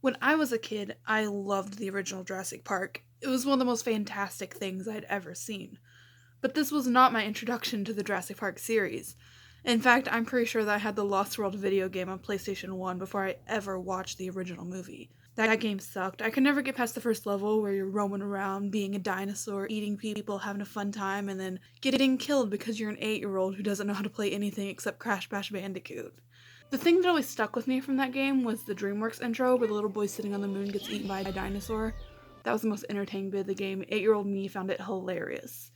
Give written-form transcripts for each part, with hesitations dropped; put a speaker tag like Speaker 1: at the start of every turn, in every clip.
Speaker 1: When I was a kid, I loved the original Jurassic Park. It was one of the most fantastic things I'd ever seen. But this was not my introduction to the Jurassic Park series. In fact, I'm pretty sure that I had the Lost World video game on PlayStation 1 before I ever watched the original movie. That game sucked. I could never get past the first level where you're roaming around, being a dinosaur, eating people, having a fun time, and then getting killed because you're an 8-year-old who doesn't know how to play anything except Crash Bash Bandicoot. The thing that always stuck with me from that game was the DreamWorks intro where the little boy sitting on the moon gets eaten by a dinosaur. That was the most entertaining bit of the game. 8-year-old me found it hilarious.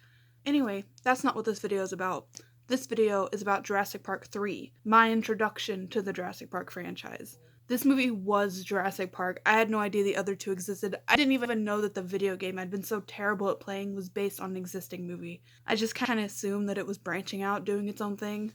Speaker 1: Anyway, that's not what this video is about. This video is about Jurassic Park 3, my introduction to the Jurassic Park franchise. This movie was Jurassic Park. I had no idea the other two existed. I didn't even know that the video game I'd been so terrible at playing was based on an existing movie. I just kind of assumed that it was branching out, doing its own thing.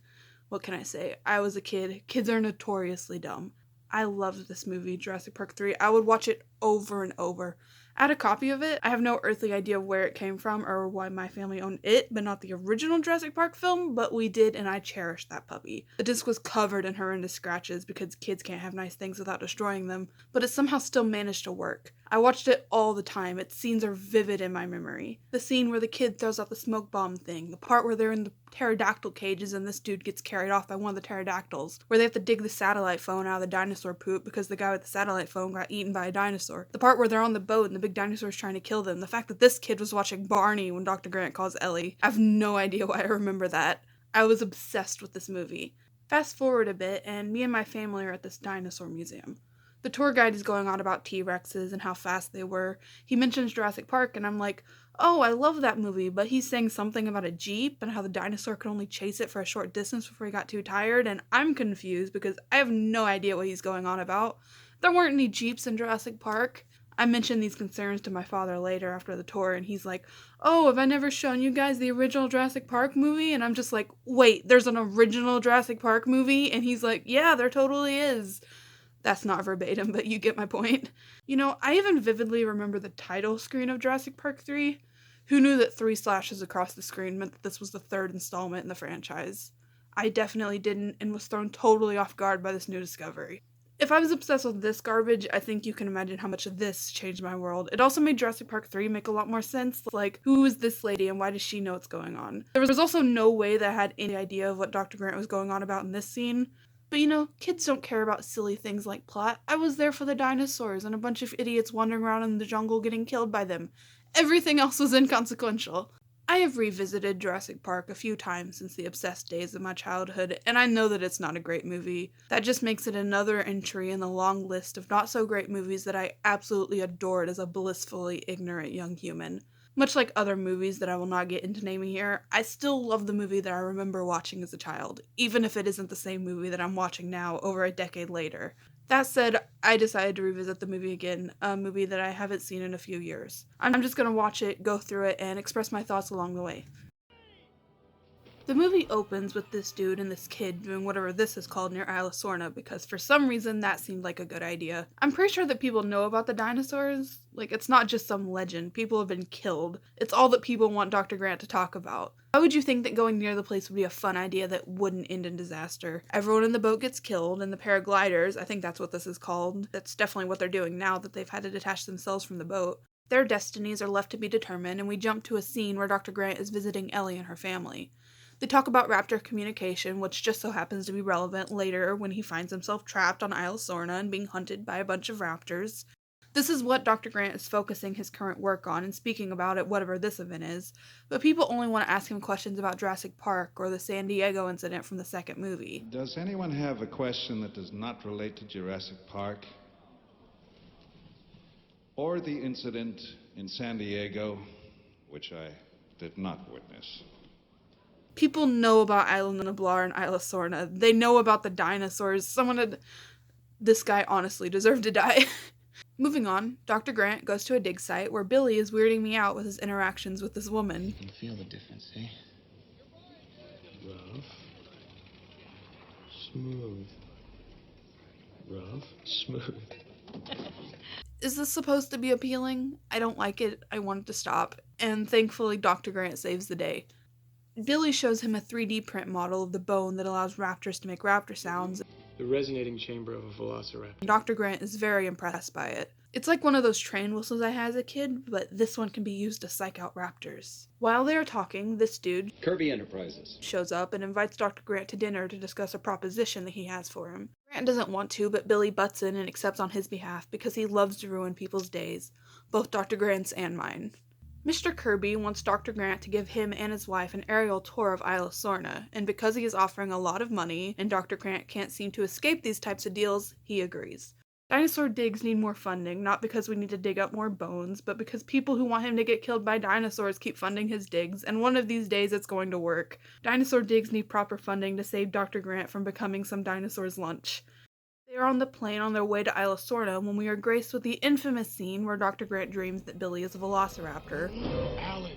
Speaker 1: What can I say? I was a kid. Kids are notoriously dumb. I loved this movie, Jurassic Park 3. I would watch it over and over. I had a copy of it. I have no earthly idea where it came from or why my family owned it, but not the original Jurassic Park film, but we did, and I cherished that puppy. The disc was covered in horrendous scratches because kids can't have nice things without destroying them, but it somehow still managed to work. I watched it all the time. Its scenes are vivid in my memory. The scene where the kid throws out the smoke bomb thing, the part where they're in the pterodactyl cages and this dude gets carried off by one of the pterodactyls, where they have to dig the satellite phone out of the dinosaur poop because the guy with the satellite phone got eaten by a dinosaur. The part where they're on the boat and the big dinosaur is trying to kill them. The fact that this kid was watching Barney when Dr. Grant calls Ellie. I have no idea why I remember that. I was obsessed with this movie. Fast forward a bit, and me and my family are at this dinosaur museum. The tour guide is going on about T-Rexes and how fast they were. He mentions Jurassic Park, and I'm like, oh, I love that movie, but he's saying something about a Jeep and how the dinosaur could only chase it for a short distance before he got too tired, and I'm confused because I have no idea what he's going on about. There weren't any Jeeps in Jurassic Park. I mentioned these concerns to my father later after the tour, and he's like, oh, have I never shown you guys the original Jurassic Park movie? And I'm just like, wait, there's an original Jurassic Park movie? And he's like, yeah, there totally is. That's not verbatim, but you get my point. You know, I even vividly remember the title screen of Jurassic Park 3. Who knew that 3 slashes across the screen meant that this was the third installment in the franchise? I definitely didn't and was thrown totally off guard by this new discovery. If I was obsessed with this garbage, I think you can imagine how much this changed my world. It also made Jurassic Park 3 make a lot more sense. Like, who is this lady and why does she know what's going on? There was also no way that I had any idea of what Dr. Grant was going on about in this scene. But you know, kids don't care about silly things like plot. I was there for the dinosaurs and a bunch of idiots wandering around in the jungle getting killed by them. Everything else was inconsequential. I have revisited Jurassic Park a few times since the obsessed days of my childhood, and I know that it's not a great movie. That just makes it another entry in the long list of not so great movies that I absolutely adored as a blissfully ignorant young human. Much like other movies that I will not get into naming here, I still love the movie that I remember watching as a child, even if it isn't the same movie that I'm watching now over a decade later. That said, I decided to revisit the movie again, a movie that I haven't seen in a few years. I'm just gonna watch it, go through it, and express my thoughts along the way. The movie opens with this dude and this kid doing whatever this is called near Isla Sorna because for some reason that seemed like a good idea. I'm pretty sure that people know about the dinosaurs. Like, it's not just some legend. People have been killed. It's all that people want Dr. Grant to talk about. Why would you think that going near the place would be a fun idea that wouldn't end in disaster? Everyone in the boat gets killed, and the paragliders, I think that's what this is called. That's definitely what they're doing now that they've had to detach themselves from the boat. Their destinies are left to be determined, and we jump to a scene where Dr. Grant is visiting Ellie and her family. They talk about raptor communication, which just so happens to be relevant later when he finds himself trapped on Isla Sorna and being hunted by a bunch of raptors. This is what Dr. Grant is focusing his current work on and speaking about at whatever this event is, but people only want to ask him questions about Jurassic Park or the San Diego incident from the second movie.
Speaker 2: Does anyone have a question that does not relate to Jurassic Park? Or the incident in San Diego, which I did not witness?
Speaker 1: People know about Isla Nublar and Isla Sorna. They know about the dinosaurs. This guy honestly deserved to die. Moving on, Dr. Grant goes to a dig site where Billy is weirding me out with his interactions with this woman.
Speaker 3: You can feel the difference, eh? Rough. Smooth. Rough. Smooth.
Speaker 1: Is this supposed to be appealing? I don't like it. I want it to stop. And thankfully, Dr. Grant saves the day. Billy shows him a 3D print model of the bone that allows raptors to make raptor sounds.
Speaker 3: The resonating chamber of a velociraptor.
Speaker 1: Dr. Grant is very impressed by it. It's like one of those train whistles I had as a kid, but this one can be used to psych out raptors. While they are talking, this dude,
Speaker 4: Kirby Enterprises,
Speaker 1: shows up and invites Dr. Grant to dinner to discuss a proposition that he has for him. Grant doesn't want to, but Billy butts in and accepts on his behalf because he loves to ruin people's days, both Dr. Grant's and mine. Mr. Kirby wants Dr. Grant to give him and his wife an aerial tour of Isla Sorna, and because he is offering a lot of money and Dr. Grant can't seem to escape these types of deals, he agrees. Dinosaur digs need more funding, not because we need to dig up more bones, but because people who want him to get killed by dinosaurs keep funding his digs, and one of these days it's going to work. Dinosaur digs need proper funding to save Dr. Grant from becoming some dinosaur's lunch. They are on the plane on their way to Isla Sorna when we are graced with the infamous scene where Dr. Grant dreams that Billy is a velociraptor.
Speaker 3: Alan.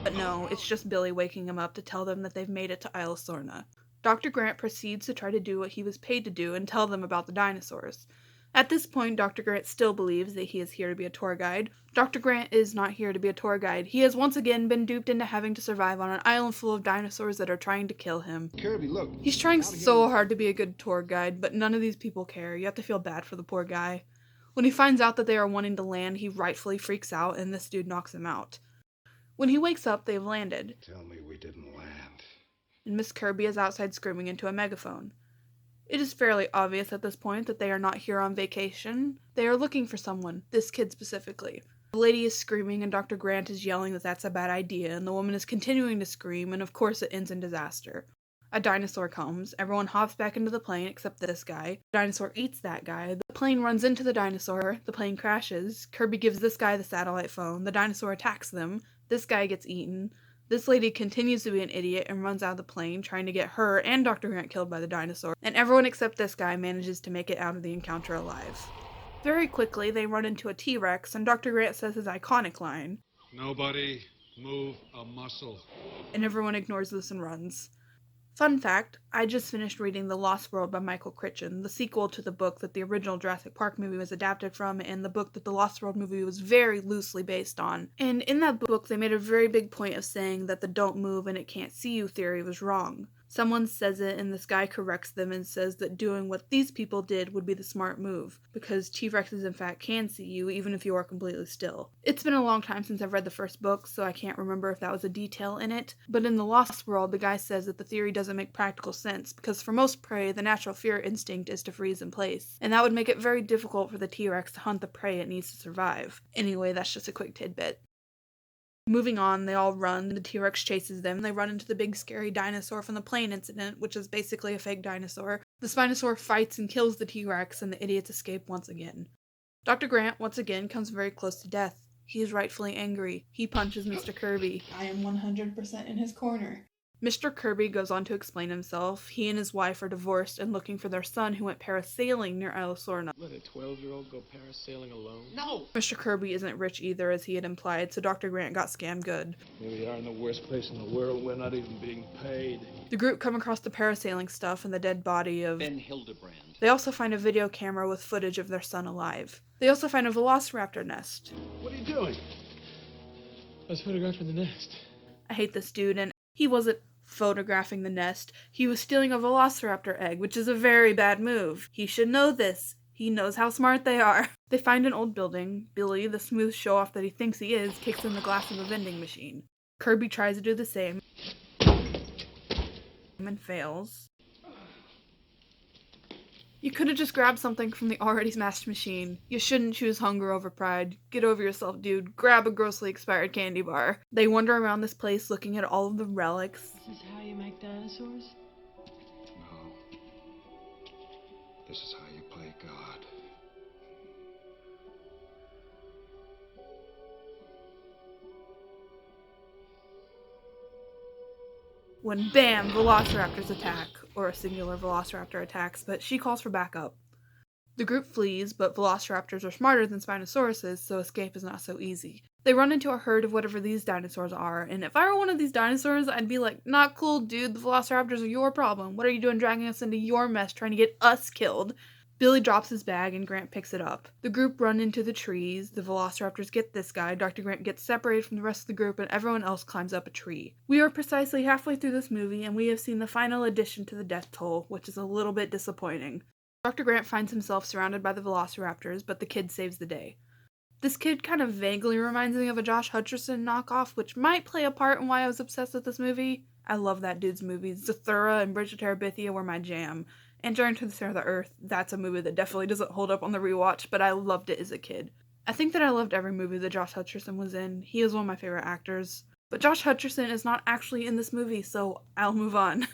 Speaker 1: But no, it's just Billy waking him up to tell them that they've made it to Isla Sorna. Dr. Grant proceeds to try to do what he was paid to do and tell them about the dinosaurs. At this point, Dr. Grant still believes that he is here to be a tour guide. Dr. Grant is not here to be a tour guide. He has once again been duped into having to survive on an island full of dinosaurs that are trying to kill him.
Speaker 2: Kirby, look.
Speaker 1: He's trying so hard to be a good tour guide, but none of these people care. You have to feel bad for the poor guy. When he finds out that they are wanting to land, he rightfully freaks out, and this dude knocks him out. When he wakes up, they've landed,
Speaker 2: Tell me we didn't land.
Speaker 1: and Miss Kirby is outside screaming into a megaphone. It is fairly obvious at this point that they are not here on vacation. They are looking for someone, this kid specifically. The lady is screaming and Dr. Grant is yelling that that's a bad idea, and the woman is continuing to scream, and of course it ends in disaster. A dinosaur comes, everyone hops back into the plane except this guy. The dinosaur eats that guy, the plane runs into the dinosaur, the plane crashes, Kirby gives this guy the satellite phone, the dinosaur attacks them, this guy gets eaten. This lady continues to be an idiot and runs out of the plane, trying to get her and Dr. Grant killed by the dinosaur, and everyone except this guy manages to make it out of the encounter alive. Very quickly, they run into a T-Rex, and Dr. Grant says his iconic line,
Speaker 2: Nobody move a muscle.
Speaker 1: and everyone ignores this and runs. Fun fact, I just finished reading The Lost World by Michael Crichton, the sequel to the book that the original Jurassic Park movie was adapted from, and the book that the Lost World movie was very loosely based on. And in that book, they made a very big point of saying that the don't move and it can't see you theory was wrong. Someone says it, and this guy corrects them and says that doing what these people did would be the smart move, because T-Rexes in fact can see you even if you are completely still. It's been a long time since I've read the first book, so I can't remember if that was a detail in it, but in The Lost World, the guy says that the theory doesn't make practical sense, because for most prey, the natural fear instinct is to freeze in place, and that would make it very difficult for the T-Rex to hunt the prey it needs to survive. Anyway, that's just a quick tidbit. Moving on, they all run, the T-Rex chases them, they run into the big scary dinosaur from the plane incident, which is basically a fake dinosaur. The Spinosaur fights and kills the T-Rex, and the idiots escape once again. Dr. Grant, once again, comes very close to death. He is rightfully angry. He punches Mr. Kirby. I am 100% in his corner. Mr. Kirby goes on to explain himself. He and his wife are divorced and looking for their son who went parasailing near Isla Sorna.
Speaker 3: Let a 12-year-old go parasailing alone?
Speaker 4: No!
Speaker 1: Mr. Kirby isn't rich either, as he had implied, so Dr. Grant got scammed good.
Speaker 5: Here we are in the worst place in the world. We're not even being paid.
Speaker 1: The group come across the parasailing stuff and the dead body of
Speaker 4: Ben Hildebrand.
Speaker 1: They also find a video camera with footage of their son alive. They also find a velociraptor nest.
Speaker 5: What are you doing?
Speaker 3: I was photographing the nest.
Speaker 1: I hate this dude, and he wasn't photographing the nest. He was stealing a velociraptor egg, which is a very bad move. He should know this. He knows how smart they are. They find an old building. Billy, the smooth show-off that he thinks he is, kicks in the glass of a vending machine. Kirby tries to do the same and fails. You could have just grabbed something from the already smashed machine. You shouldn't choose hunger over pride. Get over yourself, dude. Grab a grossly expired candy bar. They wander around this place looking at all of the relics.
Speaker 6: This is how you make dinosaurs?
Speaker 2: No. This is how you play God.
Speaker 1: When bam, velociraptors attack, or a singular velociraptor attacks, but she calls for backup. The group flees, but velociraptors are smarter than Spinosauruses, so escape is not so easy. They run into a herd of whatever these dinosaurs are, and if I were one of these dinosaurs, I'd be like, not cool, dude, the velociraptors are your problem. What are you doing dragging us into your mess, trying to get us killed? Billy drops his bag and Grant picks it up. The group run into the trees, the velociraptors get this guy, Dr. Grant gets separated from the rest of the group, and everyone else climbs up a tree. We are precisely halfway through this movie, and we have seen the final addition to the death toll, which is a little bit disappointing. Dr. Grant finds himself surrounded by the velociraptors, but the kid saves the day. This kid kind of vaguely reminds me of a Josh Hutcherson knockoff, which might play a part in why I was obsessed with this movie. I love that dude's movies. Zathura and Bridge to Terabithia were my jam. And Journey to the Center of the Earth, that's a movie that definitely doesn't hold up on the rewatch, but I loved it as a kid. I think that I loved every movie that Josh Hutcherson was in. He is one of my favorite actors. But Josh Hutcherson is not actually in this movie, so I'll move on.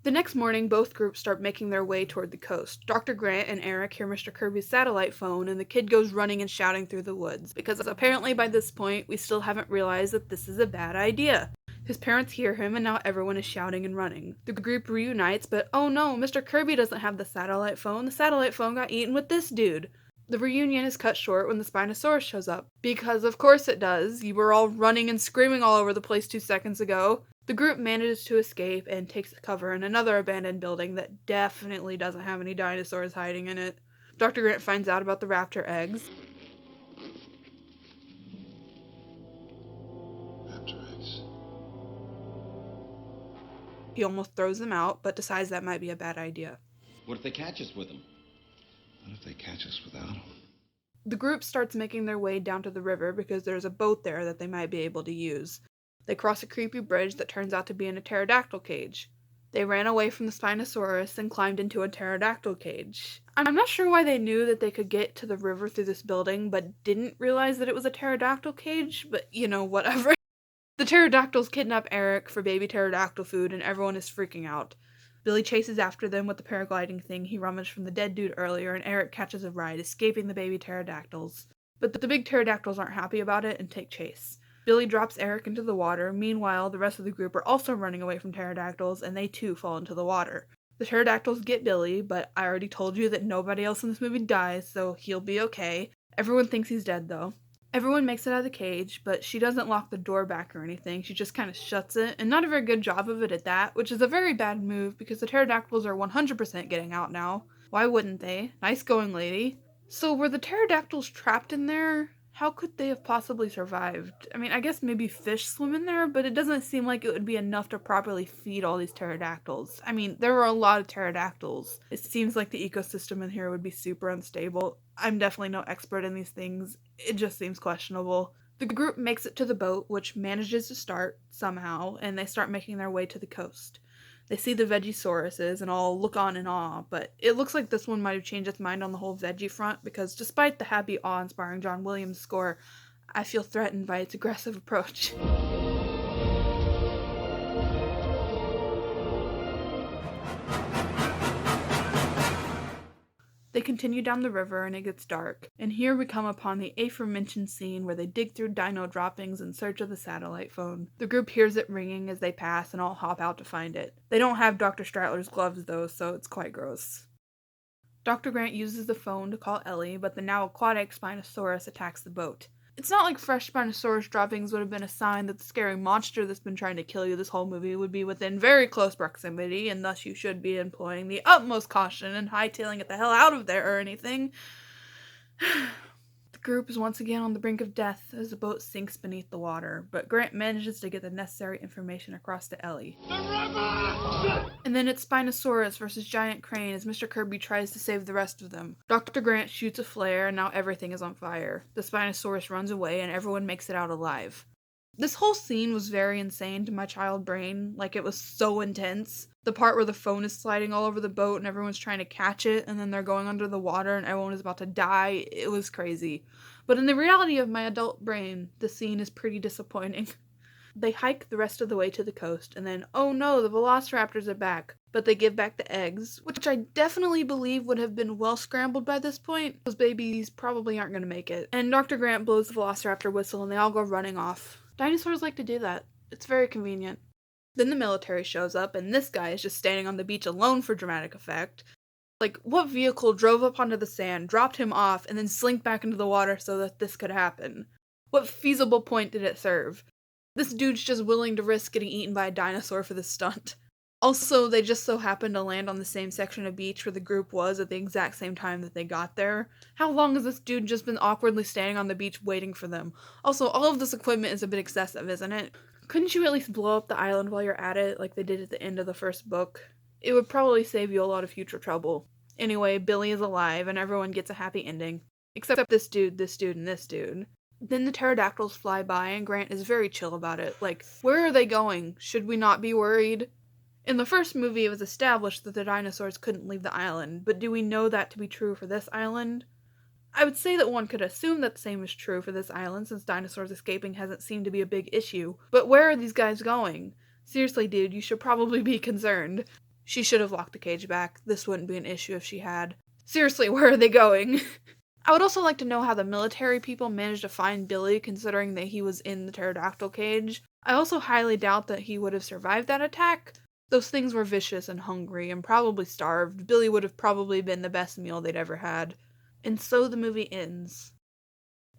Speaker 1: The next morning, both groups start making their way toward the coast. Dr. Grant and Eric hear Mr. Kirby's satellite phone, and the kid goes running and shouting through the woods, because apparently by this point, we still haven't realized that this is a bad idea. His parents hear him, and now everyone is shouting and running. The group reunites, but oh no, Mr. Kirby doesn't have the satellite phone. The satellite phone got eaten with this dude. The reunion is cut short when the Spinosaurus shows up. Because of course it does. You were all running and screaming all over the place 2 seconds ago. The group manages to escape and takes cover in another abandoned building that definitely doesn't have any dinosaurs hiding in it. Dr. Grant finds out about the raptor eggs. He almost throws them out, but decides that might be a bad idea.
Speaker 4: What if they catch us with them?
Speaker 2: What if they catch us without them?
Speaker 1: The group starts making their way down to the river because there's a boat there that they might be able to use. They cross a creepy bridge that turns out to be in a pterodactyl cage. They ran away from the Spinosaurus and climbed into a pterodactyl cage. I'm not sure why they knew that they could get to the river through this building, but didn't realize that it was a pterodactyl cage, but whatever. The pterodactyls kidnap Eric for baby pterodactyl food, and everyone is freaking out. Billy chases after them with the paragliding thing he rummaged from the dead dude earlier, and Eric catches a ride, escaping the baby pterodactyls. But the big pterodactyls aren't happy about it and take chase. Billy drops Eric into the water. Meanwhile, the rest of the group are also running away from pterodactyls, and they too fall into the water. The pterodactyls get Billy, but I already told you that nobody else in this movie dies, so he'll be okay. Everyone thinks he's dead, though. Everyone makes it out of the cage, but she doesn't lock the door back or anything. She just kind of shuts it, and not a very good job of it at that, which is a very bad move because the pterodactyls are 100% getting out now. Why wouldn't they? Nice going, lady. So were the pterodactyls trapped in there? How could they have possibly survived? I mean, I guess maybe fish swim in there, but it doesn't seem like it would be enough to properly feed all these pterodactyls. I mean, there were a lot of pterodactyls. It seems like the ecosystem in here would be super unstable. I'm definitely no expert in these things. It just seems questionable. The group makes it to the boat, which manages to start somehow, and they start making their way to the coast. They see the Vegisauruses and all look on in awe, but it looks like this one might have changed its mind on the whole veggie front because despite the happy, awe-inspiring John Williams score, I feel threatened by its aggressive approach. They continue down the river and it gets dark, and here we come upon the aforementioned scene where they dig through dino droppings in search of the satellite phone. The group hears it ringing as they pass and all hop out to find it. They don't have Dr. Stratler's gloves though, so it's quite gross. Dr. Grant uses the phone to call Ellie, but the now aquatic Spinosaurus attacks the boat. It's not like fresh Spinosaurus droppings would have been a sign that the scary monster that's been trying to kill you this whole movie would be within very close proximity, and thus you should be employing the utmost caution and hightailing it the hell out of there or anything. The group is once again on the brink of death as the boat sinks beneath the water, but Grant manages to get the necessary information across to Ellie.
Speaker 3: The river!
Speaker 1: And then it's Spinosaurus versus Giant Crane as Mr. Kirby tries to save the rest of them. Dr. Grant shoots a flare and now everything is on fire. The Spinosaurus runs away and everyone makes it out alive. This whole scene was very insane to my child brain, like it was so intense. The part where the phone is sliding all over the boat and everyone's trying to catch it and then they're going under the water and everyone is about to die, it was crazy. But in the reality of my adult brain, the scene is pretty disappointing. They hike the rest of the way to the coast and then, oh no, the velociraptors are back. But they give back the eggs, which I definitely believe would have been well scrambled by this point. Those babies probably aren't going to make it. And Dr. Grant blows the velociraptor whistle and they all go running off. Dinosaurs like to do that. It's very convenient. Then the military shows up, and this guy is just standing on the beach alone for dramatic effect. Like, what vehicle drove up onto the sand, dropped him off, and then slinked back into the water so that this could happen? What feasible point did it serve? This dude's just willing to risk getting eaten by a dinosaur for this stunt. Also, they just so happened to land on the same section of beach where the group was at the exact same time that they got there. How long has this dude just been awkwardly standing on the beach waiting for them? Also, all of this equipment is a bit excessive, isn't it? Couldn't you at least blow up the island while you're at it, like they did at the end of the first book? It would probably save you a lot of future trouble. Anyway, Billy is alive, and everyone gets a happy ending. Except this dude, and this dude. Then the pterodactyls fly by, and Grant is very chill about it. Like, where are they going? Should we not be worried? In the first movie, it was established that the dinosaurs couldn't leave the island, but do we know that to be true for this island? I would say that one could assume that the same is true for this island, since dinosaurs escaping hasn't seemed to be a big issue. But where are these guys going? Seriously, dude, you should probably be concerned. She should have locked the cage back. This wouldn't be an issue if she had. Seriously, where are they going? I would also like to know how the military people managed to find Billy, considering that he was in the pterodactyl cage. I also highly doubt that he would have survived that attack. Those things were vicious and hungry, and probably starved. Billy would have probably been the best meal they'd ever had. And so the movie ends.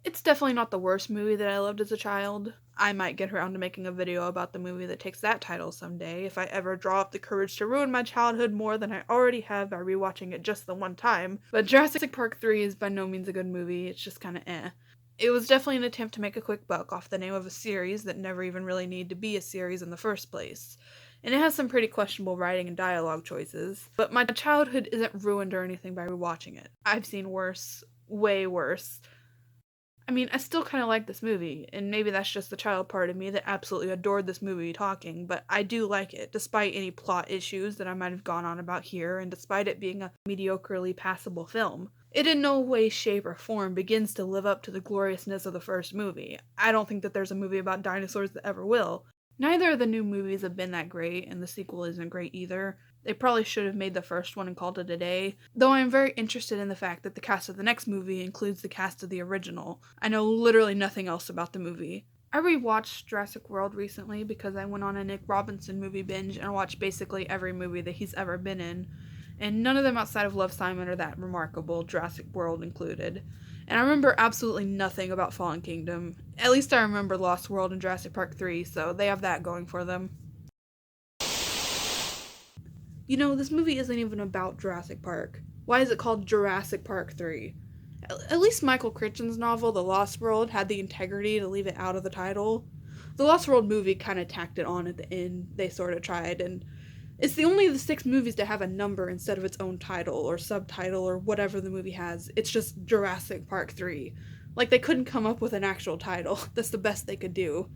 Speaker 1: It's definitely not the worst movie that I loved as a child. I might get around to making a video about the movie that takes that title someday, if I ever draw up the courage to ruin my childhood more than I already have by rewatching it just the one time. But Jurassic Park 3 is by no means a good movie, it's just kinda eh. It was definitely an attempt to make a quick buck off the name of a series that never even really needed to be a series in the first place. And it has some pretty questionable writing and dialogue choices, but my childhood isn't ruined or anything by rewatching it. I've seen worse, way worse. I mean, I still kind of like this movie, and maybe that's just the child part of me that absolutely adored this movie talking, but I do like it, despite any plot issues that I might have gone on about here, and despite it being a mediocrely passable film. It in no way, shape, or form begins to live up to the gloriousness of the first movie. I don't think that there's a movie about dinosaurs that ever will. Neither of the new movies have been that great, and the sequel isn't great either. They probably should have made the first one and called it a day, though I am very interested in the fact that the cast of the next movie includes the cast of the original. I know literally nothing else about the movie. I rewatched Jurassic World recently because I went on a Nick Robinson movie binge and watched basically every movie that he's ever been in, and none of them outside of Love, Simon are that remarkable, Jurassic World included. And I remember absolutely nothing about Fallen Kingdom. At least I remember Lost World and Jurassic Park 3, so they have that going for them. You know, this movie isn't even about Jurassic Park. Why is it called Jurassic Park 3? At least Michael Crichton's novel, The Lost World, had the integrity to leave it out of the title. The Lost World movie kind of tacked it on at the end. They sort of tried, and it's the only of the 6 movies to have a number instead of its own title or subtitle or whatever the movie has. It's just Jurassic Park 3. Like, they couldn't come up with an actual title. That's the best they could do.